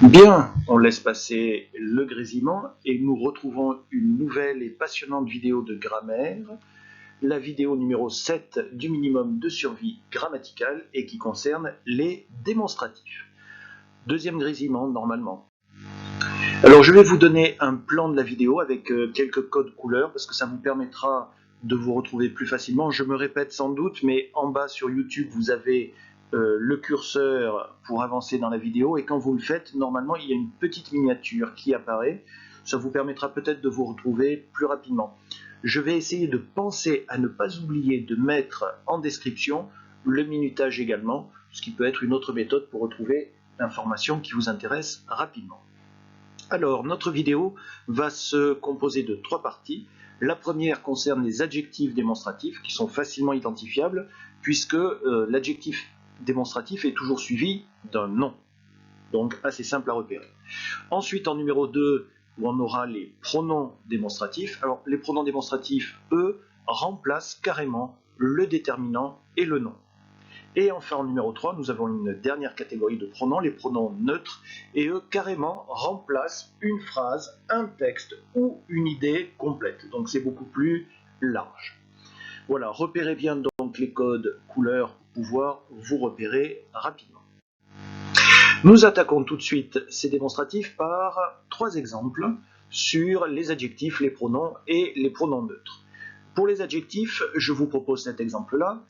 Bien, on laisse passer le grésillement et nous retrouvons une nouvelle et passionnante vidéo de grammaire, la vidéo numéro 7 du minimum de survie grammaticale et qui concerne les démonstratifs. Deuxième grésillement normalement. Alors je vais vous donner un plan de la vidéo avec quelques codes couleurs parce que ça vous permettra de vous retrouver plus facilement. Je me répète sans doute, mais en bas sur YouTube vous avez le curseur pour avancer dans la vidéo et quand vous le faites, normalement il y a une petite miniature qui apparaît. Ça vous permettra peut-être de vous retrouver plus rapidement. Je vais essayer de penser à ne pas oublier de mettre en description le minutage également, ce qui peut être une autre méthode pour retrouver l'information qui vous intéresse rapidement. Alors, notre vidéo va se composer de 3 parties. La première concerne les adjectifs démonstratifs qui sont facilement identifiables puisque l'adjectif démonstratif est toujours suivi d'un nom. Donc, assez simple à repérer. Ensuite, en numéro 2, on aura les pronoms démonstratifs. Alors, les pronoms démonstratifs, eux, remplacent carrément le déterminant et le nom. Et enfin, en numéro 3, nous avons une dernière catégorie de pronoms, les pronoms neutres, et eux, carrément, remplacent une phrase, un texte ou une idée complète. Donc, c'est beaucoup plus large. Voilà, repérez bien donc les codes couleurs pour pouvoir vous repérer rapidement. Nous attaquons tout de suite ces démonstratifs par 3 exemples sur les adjectifs, les pronoms et les pronoms neutres. Pour les adjectifs, je vous propose cet exemple-là.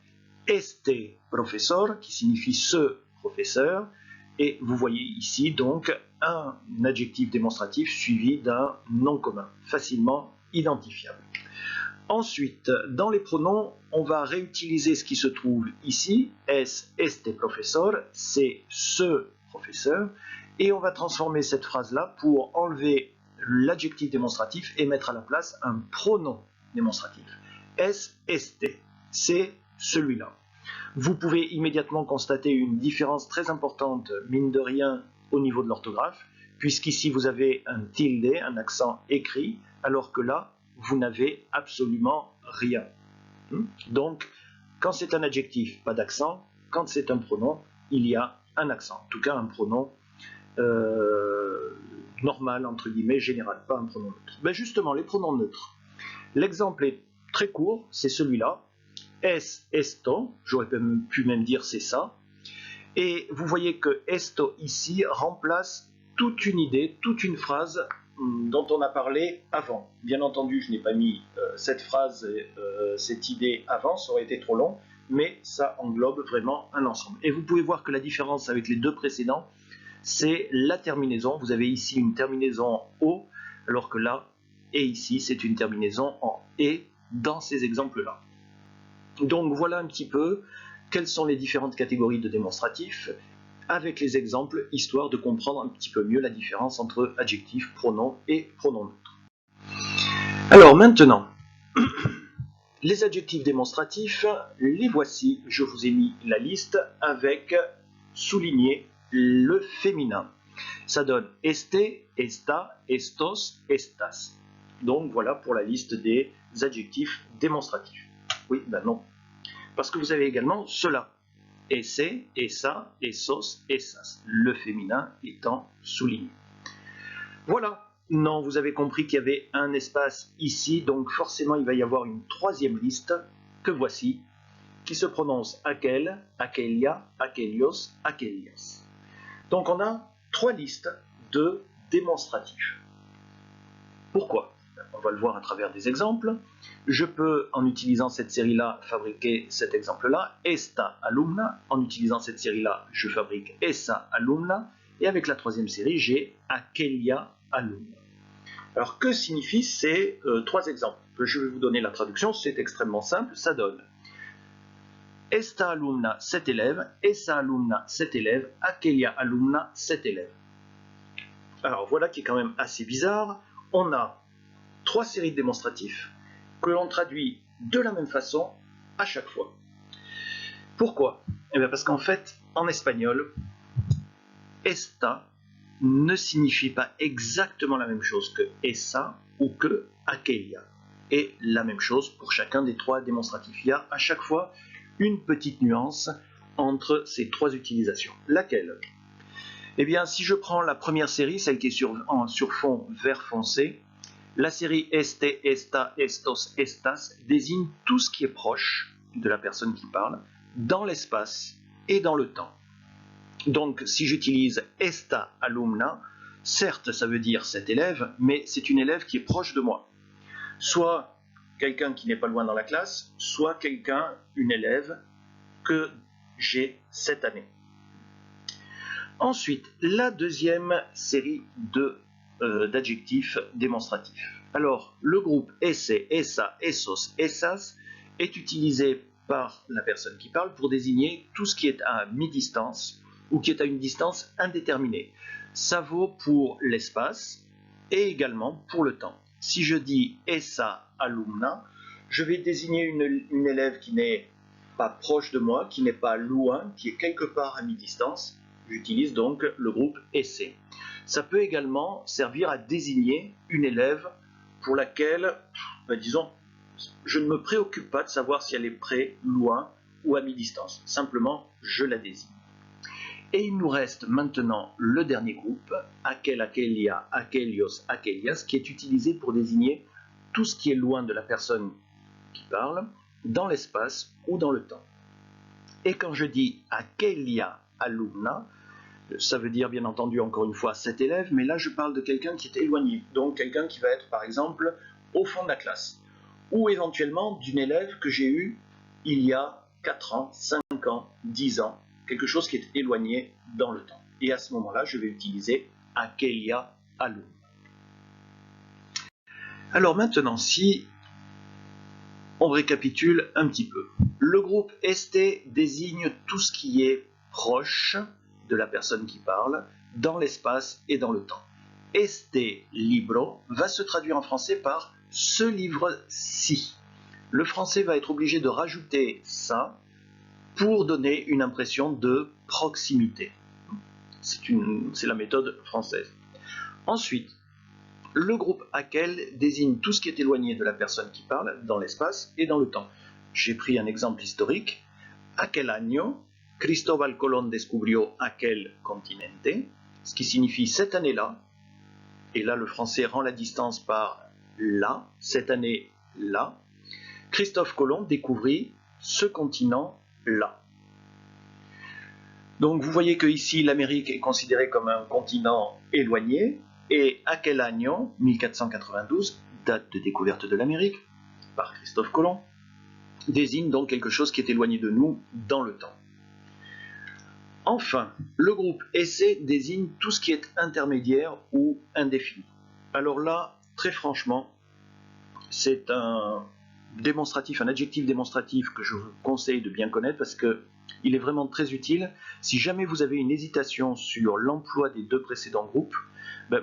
Este professor, qui signifie ce professeur, et vous voyez ici donc un adjectif démonstratif suivi d'un nom commun, facilement identifiable. Ensuite, dans les pronoms, on va réutiliser ce qui se trouve ici, es este professor, c'est ce professeur, et on va transformer cette phrase-là pour enlever l'adjectif démonstratif et mettre à la place un pronom démonstratif. Es este, c'est celui-là. Vous pouvez immédiatement constater une différence très importante, mine de rien, au niveau de l'orthographe, puisqu'ici vous avez un tilde, un accent écrit, alors que là, vous n'avez absolument rien. Donc, quand c'est un adjectif, pas d'accent. Quand c'est un pronom, il y a un accent. En tout cas, un pronom normal, entre guillemets, général, pas un pronom neutre. Ben justement, les pronoms neutres. L'exemple est très court, c'est celui-là. Es esto, j'aurais pu même dire c'est ça. Et vous voyez que esto ici remplace toute une idée, toute une phrase dont on a parlé avant. Bien entendu, je n'ai pas mis cette phrase, cette idée avant, ça aurait été trop long, mais ça englobe vraiment un ensemble. Et vous pouvez voir que la différence avec les 2 précédents, c'est la terminaison. Vous avez ici une terminaison O, alors que là, et ici, c'est une terminaison en E dans ces exemples-là. Donc voilà un petit peu quelles sont les différentes catégories de démonstratifs avec les exemples, histoire de comprendre un petit peu mieux la différence entre adjectifs, pronoms et pronoms neutres. Alors maintenant, les adjectifs démonstratifs, les voici. Je vous ai mis la liste avec souligné le féminin. Ça donne este, esta, estos, estas. Donc voilà pour la liste des adjectifs démonstratifs. Oui, ben non. Parce que vous avez également cela. Esse, essa, essos, essas. Le féminin étant souligné. Voilà. Non, vous avez compris qu'il y avait un espace ici, donc forcément il va y avoir une 3e liste que voici, qui se prononce aquel, aquelia, aquelios, aquelias. Donc on a 3 listes de démonstratifs. Pourquoi ? On va le voir à travers des exemples. Je peux, en utilisant cette série-là, fabriquer cet exemple-là, esta alumna. En utilisant cette série-là, je fabrique essa alumna. Et avec la 3e série, j'ai aquelia alumna. Alors, que signifient ces 3 exemples ? Je vais vous donner la traduction, c'est extrêmement simple, ça donne esta alumna, cet élève, essa alumna, cet élève, aquelia alumna, cet élève. Alors, voilà qui est quand même assez bizarre. On a 3 séries de démonstratifs que l'on traduit de la même façon à chaque fois. Pourquoi ? Eh bien parce qu'en fait, en espagnol, esta ne signifie pas exactement la même chose que esa ou que aquella. Et la même chose pour chacun des 3 démonstratifs. Il y a à chaque fois une petite nuance entre ces 3 utilisations. Laquelle ? Eh bien, si je prends la première série, celle qui est sur fond vert foncé, la série este, esta, estos, estas désigne tout ce qui est proche de la personne qui parle, dans l'espace et dans le temps. Donc, si j'utilise esta alumna, certes, ça veut dire cet élève, mais c'est une élève qui est proche de moi. Soit quelqu'un qui n'est pas loin dans la classe, soit une élève que j'ai cette année. Ensuite, la deuxième série d'adjectifs démonstratifs. Alors, le groupe esse, essa, essos, essas est utilisé par la personne qui parle pour désigner tout ce qui est à mi-distance ou qui est à une distance indéterminée. Ça vaut pour l'espace et également pour le temps. Si je dis essa alumna, je vais désigner une élève qui n'est pas proche de moi, qui n'est pas loin, qui est quelque part à mi-distance. J'utilise donc le groupe esse. Ça peut également servir à désigner une élève pour laquelle, disons, je ne me préoccupe pas de savoir si elle est près, loin ou à mi-distance. Simplement, je la désigne. Et il nous reste maintenant le dernier groupe, aquel, aquelia, aquelios, aquelias, qui est utilisé pour désigner tout ce qui est loin de la personne qui parle, dans l'espace ou dans le temps. Et quand je dis aquelia alumna, ça veut dire bien entendu encore une fois cet élève, mais là je parle de quelqu'un qui est éloigné, donc quelqu'un qui va être par exemple au fond de la classe, ou éventuellement d'une élève que j'ai eue il y a 4 ans, 5 ans, 10 ans, quelque chose qui est éloigné dans le temps. Et à ce moment-là, je vais utiliser aquelia alumna. Alors maintenant, si on récapitule un petit peu, le groupe este désigne tout ce qui est proche de la personne qui parle, dans l'espace et dans le temps. Este libro va se traduire en français par ce livre-ci. Le français va être obligé de rajouter ça pour donner une impression de proximité. C'est la méthode française. Ensuite, le groupe aquel désigne tout ce qui est éloigné de la personne qui parle dans l'espace et dans le temps. J'ai pris un exemple historique. Aquel año, Cristóbal Colón descubrió aquel continente, ce qui signifie cette année-là, et là le français rend la distance par là, cette année-là, Christophe Colomb découvrit ce continent-là. Donc vous voyez que ici l'Amérique est considérée comme un continent éloigné, et aquel año, 1492, date de découverte de l'Amérique par Christophe Colomb, désigne donc quelque chose qui est éloigné de nous dans le temps. Enfin, le groupe esse désigne tout ce qui est intermédiaire ou indéfini. Alors là, très franchement, c'est un adjectif démonstratif que je vous conseille de bien connaître parce qu'il est vraiment très utile. Si jamais vous avez une hésitation sur l'emploi des deux précédents groupes,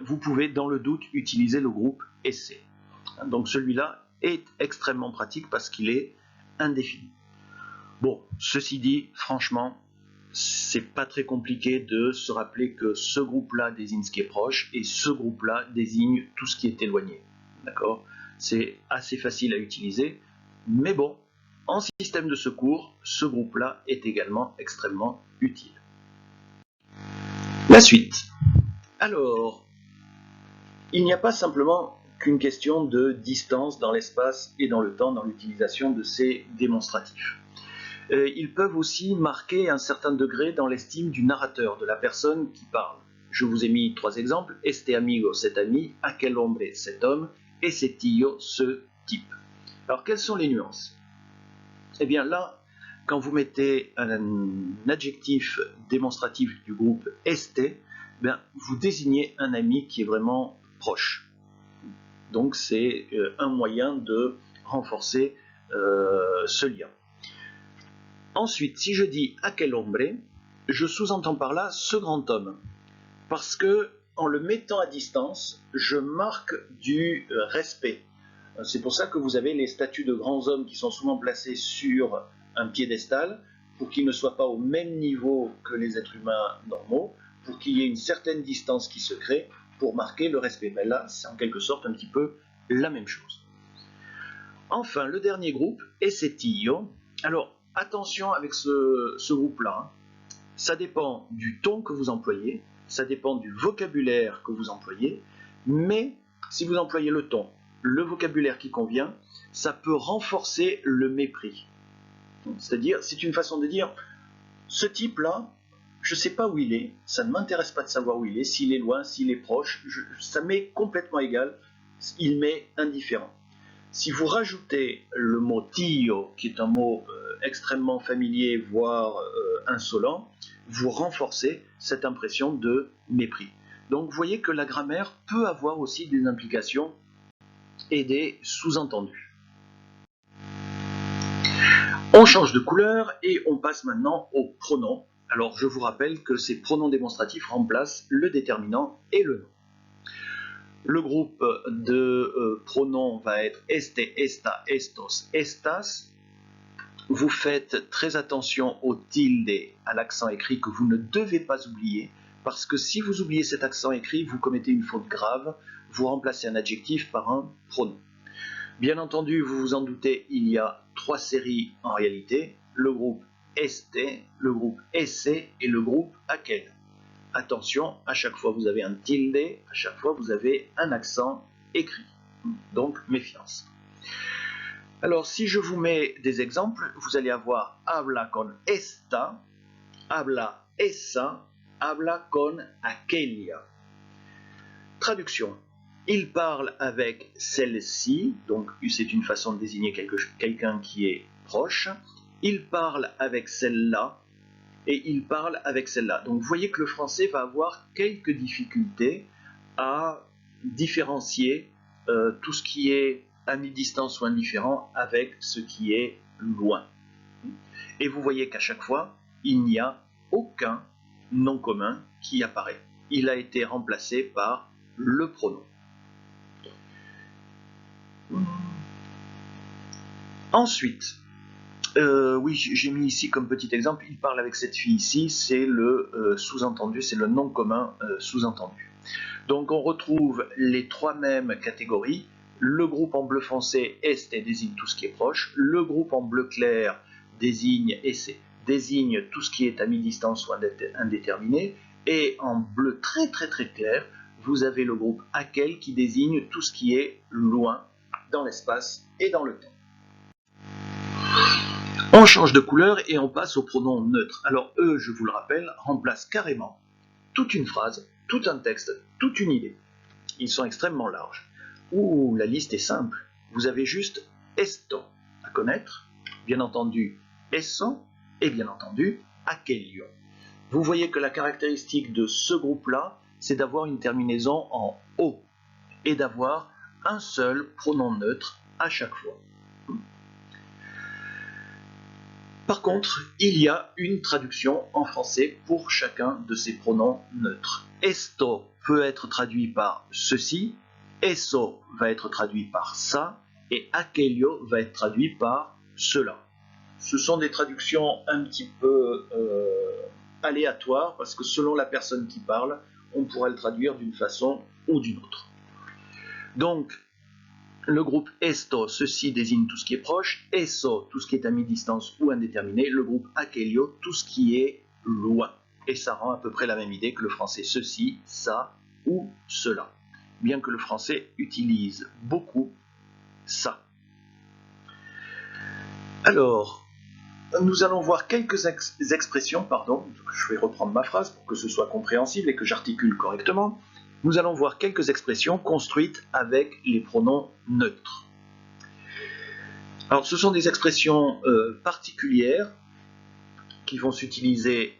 vous pouvez dans le doute utiliser le groupe esse. Donc celui-là est extrêmement pratique parce qu'il est indéfini. Bon, ceci dit, franchement, c'est pas très compliqué de se rappeler que ce groupe-là désigne ce qui est proche et ce groupe-là désigne tout ce qui est éloigné. D'accord ? C'est assez facile à utiliser, mais bon, en système de secours, ce groupe-là est également extrêmement utile. La suite. Alors, il n'y a pas simplement qu'une question de distance dans l'espace et dans le temps dans l'utilisation de ces démonstratifs. Ils peuvent aussi marquer un certain degré dans l'estime du narrateur, de la personne qui parle. Je vous ai mis 3 exemples. Este amigo, cet ami. Aquel hombre, cet homme. Ese tío, ce type. Alors, quelles sont les nuances? Eh bien là, quand vous mettez un adjectif démonstratif du groupe este, vous désignez un ami qui est vraiment proche. Donc c'est un moyen de renforcer ce lien. Ensuite, si je dis aquel hombre, je sous-entends par là ce grand homme. Parce que en le mettant à distance, je marque du respect. C'est pour ça que vous avez les statues de grands hommes qui sont souvent placées sur un piédestal, pour qu'ils ne soient pas au même niveau que les êtres humains normaux, pour qu'il y ait une certaine distance qui se crée, pour marquer le respect. Mais là, c'est en quelque sorte un petit peu la même chose. Enfin, le dernier groupe, ese tío. Alors, attention avec ce groupe-là. Ça dépend du ton que vous employez. ça dépend du vocabulaire que vous employez, mais si vous employez le ton, le vocabulaire qui convient, ça peut renforcer le mépris. C'est-à-dire, c'est une façon de dire, ce type-là, je ne sais pas où il est, ça ne m'intéresse pas de savoir où il est, s'il est loin, s'il est proche, ça m'est complètement égal, il m'est indifférent. Si vous rajoutez le mot tio, qui est un mot extrêmement familier, voire insolent, vous renforcez cette impression de mépris. Donc vous voyez que la grammaire peut avoir aussi des implications et des sous-entendus. On change de couleur et on passe maintenant aux pronoms. Alors je vous rappelle que ces pronoms démonstratifs remplacent le déterminant et le nom. Le groupe de pronoms va être este, esta, estos, estas. Vous faites très attention au tilde, à l'accent écrit que vous ne devez pas oublier, parce que si vous oubliez cet accent écrit, vous commettez une faute grave, vous remplacez un adjectif par un pronom. Bien entendu, vous vous en doutez, il y a 3 séries en réalité, le groupe este, le groupe esse et le groupe aquel. Attention, à chaque fois vous avez un tilde, à chaque fois vous avez un accent écrit. Donc méfiance. Alors si je vous mets des exemples, vous allez avoir habla con esta, habla esa, habla con aquella. Traduction. Il parle avec celle-ci, donc c'est une façon de désigner quelqu'un qui est proche. Il parle avec celle-là et il parle avec celle-là. Donc vous voyez que le français va avoir quelques difficultés à différencier tout ce qui est à mi-distance ou indifférent avec ce qui est loin. Et vous voyez qu'à chaque fois, il n'y a aucun nom commun qui apparaît. Il a été remplacé par le pronom. Ensuite, oui, j'ai mis ici comme petit exemple, il parle avec cette fille ici, c'est le sous-entendu, c'est le nom commun sous-entendu. Donc on retrouve les 3 mêmes catégories. Le groupe en bleu foncé, este, désigne tout ce qui est proche. Le groupe en bleu clair désigne esse, désigne tout ce qui est à mi-distance ou indéterminé. Et en bleu très clair, vous avez le groupe aquel qui désigne tout ce qui est loin dans l'espace et dans le temps. On change de couleur et on passe au pronom neutre. Alors eux, je vous le rappelle, remplacent carrément toute une phrase, tout un texte, toute une idée. Ils sont extrêmement larges. Ouh, la liste est simple. Vous avez juste esto à connaître, bien entendu eso et bien entendu aquello. Vous voyez que la caractéristique de ce groupe-là, c'est d'avoir une terminaison en o et d'avoir un seul pronom neutre à chaque fois. Par contre, il y a une traduction en français pour chacun de ces pronoms neutres. Esto peut être traduit par ceci, eso va être traduit par ça, et aquello va être traduit par cela. Ce sont des traductions un petit peu aléatoires, parce que selon la personne qui parle, on pourra le traduire d'une façon ou d'une autre. Donc, le groupe esto, ceci désigne tout ce qui est proche, eso, tout ce qui est à mi-distance ou indéterminé, le groupe aquello, tout ce qui est loin. Et ça rend à peu près la même idée que le français ceci, ça ou cela. Bien que le français utilise beaucoup ça. Alors, nous allons voir quelques expressions, je vais reprendre ma phrase pour que ce soit compréhensible et que j'articule correctement. Nous allons voir quelques expressions construites avec les pronoms neutres. Alors, ce sont des expressions particulières qui vont s'utiliser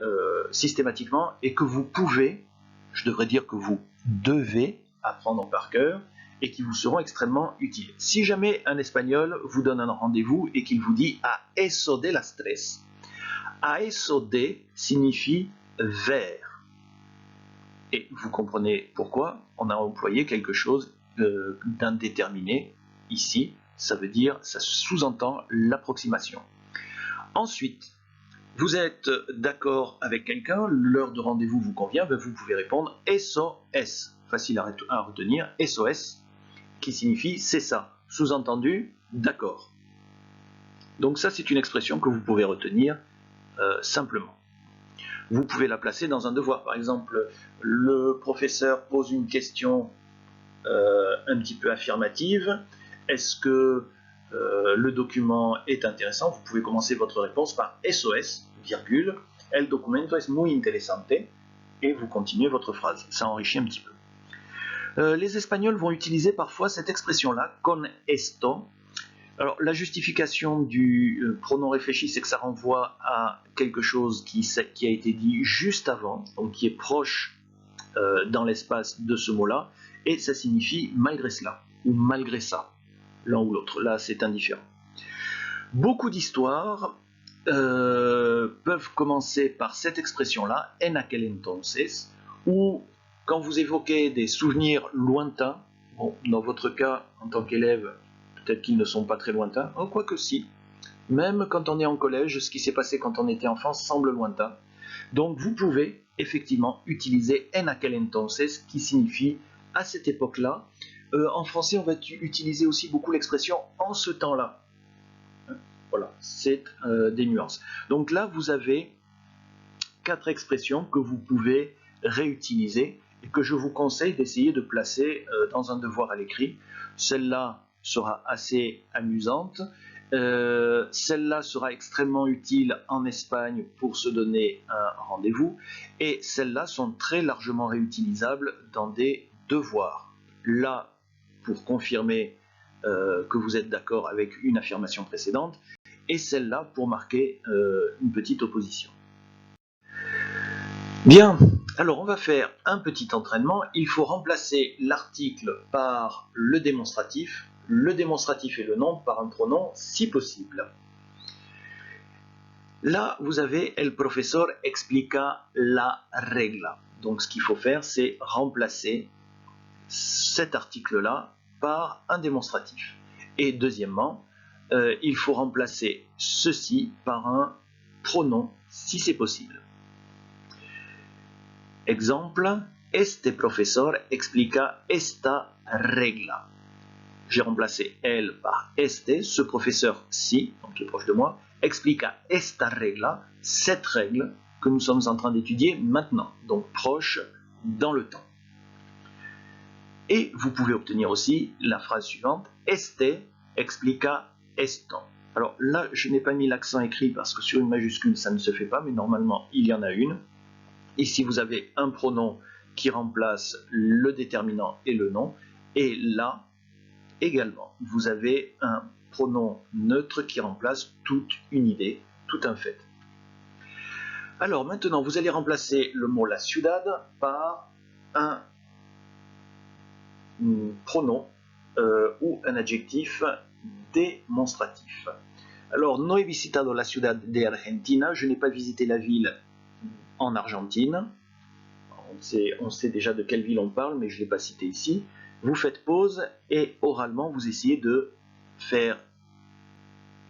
systématiquement et que vous pouvez, je devrais dire que vous devez apprendre par cœur et qui vous seront extrêmement utiles. Si jamais un Espagnol vous donne un rendez-vous et qu'il vous dit « a eso de las tres », « a eso de » signifie « vers ». Et vous comprenez pourquoi on a employé quelque chose d'indéterminé ici. Ça veut dire, ça sous-entend l'approximation. Ensuite, vous êtes d'accord avec quelqu'un, l'heure de rendez-vous vous convient, ben vous pouvez répondre SOS. Facile à retenir, SOS, qui signifie c'est ça. Sous-entendu, d'accord. Donc ça, c'est une expression que vous pouvez retenir simplement. Vous pouvez la placer dans un devoir. Par exemple, le professeur pose une question un petit peu affirmative. Est-ce que le document est intéressant? Vous pouvez commencer votre réponse par SOS, virgule, el documento es muy interesante, et vous continuez votre phrase. Ça enrichit un petit peu. Les Espagnols vont utiliser parfois cette expression-là, con esto. Alors, la justification du pronom réfléchi, c'est que ça renvoie à quelque chose qui a été dit juste avant, donc qui est proche dans l'espace de ce mot-là, et ça signifie malgré cela, ou malgré ça, l'un ou l'autre. Là, c'est indifférent. Beaucoup d'histoires peuvent commencer par cette expression-là, en aquel entonces, ou quand vous évoquez des souvenirs lointains, bon, dans votre cas, en tant qu'élève, peut-être qu'ils ne sont pas très lointains, oh, quoique si, même quand on est en collège, ce qui s'est passé quand on était enfant semble lointain. Donc vous pouvez effectivement utiliser en aquel entonces, qui signifie à cette époque-là. En français, on va utiliser aussi beaucoup l'expression en ce temps-là. Voilà, c'est des nuances. Donc là, vous avez 4 expressions que vous pouvez réutiliser et que je vous conseille d'essayer de placer dans un devoir à l'écrit. Celle-là sera assez amusante. Celle-là sera extrêmement utile en Espagne pour se donner un rendez-vous. Et celles-là sont très largement réutilisables dans des devoirs. Là, pour confirmer que vous êtes d'accord avec une affirmation précédente, et celle-là pour marquer une petite opposition. Bien, alors on va faire un petit entraînement. Il faut remplacer l'article par le démonstratif et le nom par un pronom si possible. Là, vous avez el profesor explica la regla. Donc ce qu'il faut faire, c'est remplacer cet article-là par un démonstratif. Et deuxièmement, il faut remplacer ceci par un pronom si c'est possible. Exemple, este profesor explica esta regla. J'ai remplacé el par este, ce professeur-ci, donc qui est proche de moi, explica esta regla, cette règle que nous sommes en train d'étudier maintenant, donc proche dans le temps. Et vous pouvez obtenir aussi la phrase suivante, este explica esto. Alors là, je n'ai pas mis l'accent écrit parce que sur une majuscule, ça ne se fait pas, mais normalement, il y en a une. Ici, vous avez un pronom qui remplace le déterminant et le nom. Et là, également, vous avez un pronom neutre qui remplace toute une idée, tout un fait. Alors maintenant, vous allez remplacer le mot la ciudad par un pronom ou un adjectif démonstratif. Alors, no he visitado la ciudad de Argentina, je n'ai pas visité la ville en Argentine. On sait déjà de quelle ville on parle, mais je ne l'ai pas cité ici. Vous faites pause et oralement, vous essayez de faire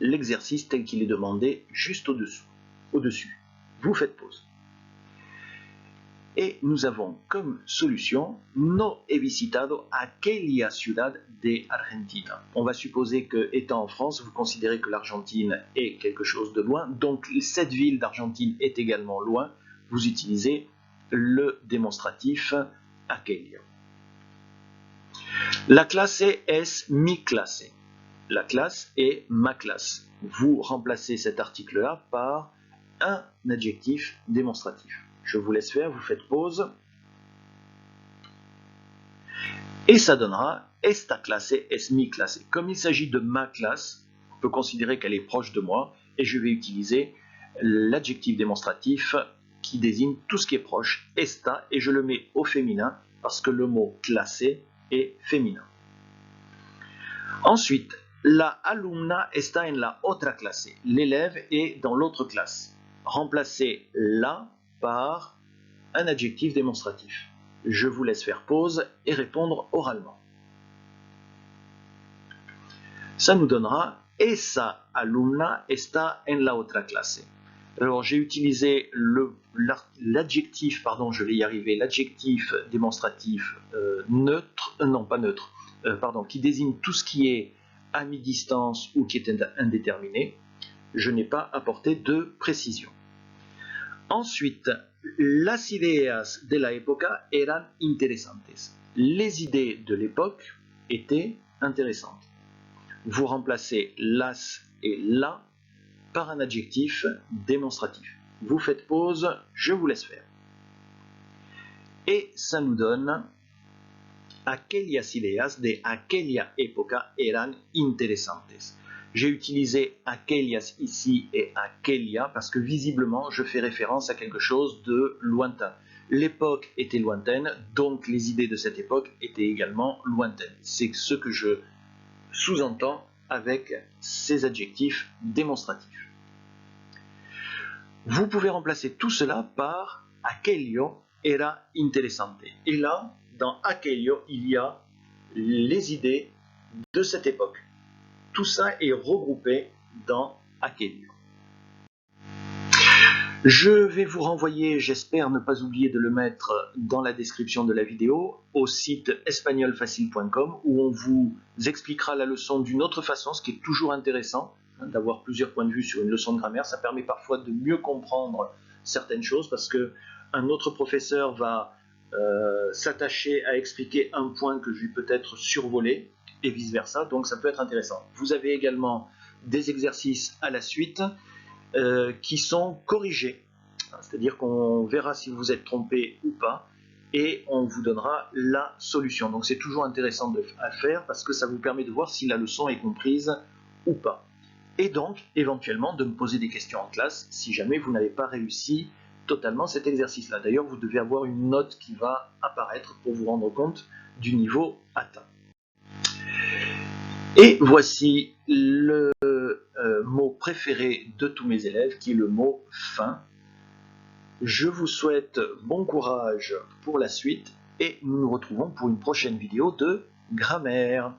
l'exercice tel qu'il est demandé juste au-dessus. Vous faites pause. Et nous avons comme solution no he visitado aquella ciudad de Argentina. On va supposer que, étant en France, vous considérez que l'Argentine est quelque chose de loin, donc cette ville d'Argentine est également loin. Vous utilisez le démonstratif aquella. La clase es mi clase. La classe est ma classe. Vous remplacez cet article-là par un adjectif démonstratif. Je vous laisse faire, vous faites pause. Et ça donnera esta clase es mi clase. Comme il s'agit de ma classe, on peut considérer qu'elle est proche de moi et je vais utiliser l'adjectif démonstratif qui désigne tout ce qui est proche, esta, et je le mets au féminin parce que le mot classé est féminin. Ensuite, la alumna está en la otra clase. L'élève est dans l'autre classe. Remplacez la par un adjectif démonstratif. Je vous laisse faire pause et répondre oralement. Ça nous donnera esa alumna está en la otra clase. Alors j'ai utilisé l'adjectif, pardon, je vais y arriver, l'adjectif démonstratif neutre, non pas neutre, pardon, qui désigne tout ce qui est à mi-distance ou qui est indéterminé. Je n'ai pas apporté de précision. Ensuite, las ideas de la época eran interesantes. Les idées de l'époque étaient intéressantes. Vous remplacez las et la par un adjectif démonstratif. Vous faites pause, je vous laisse faire. Et ça nous donne aquellas ideas de aquella época eran interesantes. J'ai utilisé aquellas ici et aquella parce que visiblement je fais référence à quelque chose de lointain. L'époque était lointaine, donc les idées de cette époque étaient également lointaines. C'est ce que je sous-entends avec ces adjectifs démonstratifs. Vous pouvez remplacer tout cela par aquello era interesante. Et là, dans aquello, il y a les idées de cette époque. Tout ça est regroupé dans aquello. Je vais vous renvoyer, j'espère ne pas oublier de le mettre dans la description de la vidéo, au site espagnolfacile.com où on vous expliquera la leçon d'une autre façon, ce qui est toujours intéressant, d'avoir plusieurs points de vue sur une leçon de grammaire. Ça permet parfois de mieux comprendre certaines choses parce qu'un autre professeur va s'attacher à expliquer un point que je vais peut-être survoler et vice-versa, donc ça peut être intéressant. Vous avez également des exercices à la suite qui sont corrigés, c'est-à-dire qu'on verra si vous êtes trompé ou pas et on vous donnera la solution. Donc c'est toujours intéressant à faire parce que ça vous permet de voir si la leçon est comprise ou pas. Et donc éventuellement de me poser des questions en classe si jamais vous n'avez pas réussi totalement cet exercice-là. D'ailleurs, vous devez avoir une note qui va apparaître pour vous rendre compte du niveau atteint. Et voici le mot préféré de tous mes élèves, qui est le mot fin. Je vous souhaite bon courage pour la suite et nous nous retrouvons pour une prochaine vidéo de grammaire.